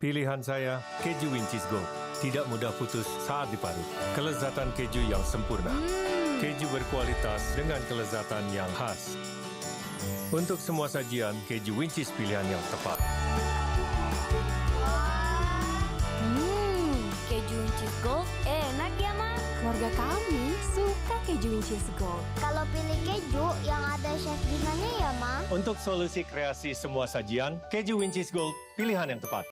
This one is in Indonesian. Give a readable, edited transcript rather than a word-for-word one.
Pilihan saya, keju Winch's Gold. Tidak mudah putus saat diparut. Kelezatan keju yang sempurna. Keju berkualitas dengan kelezatan yang khas. Untuk semua sajian, keju Winch's pilihan yang tepat. Keju Winch's Gold enak ya, Ma? Keluarga kami suka keju Winch's Gold. Kalau pilih keju yang ada chef Dinanya ya, Ma? Untuk solusi kreasi semua sajian, keju Winch's Gold pilihan yang tepat.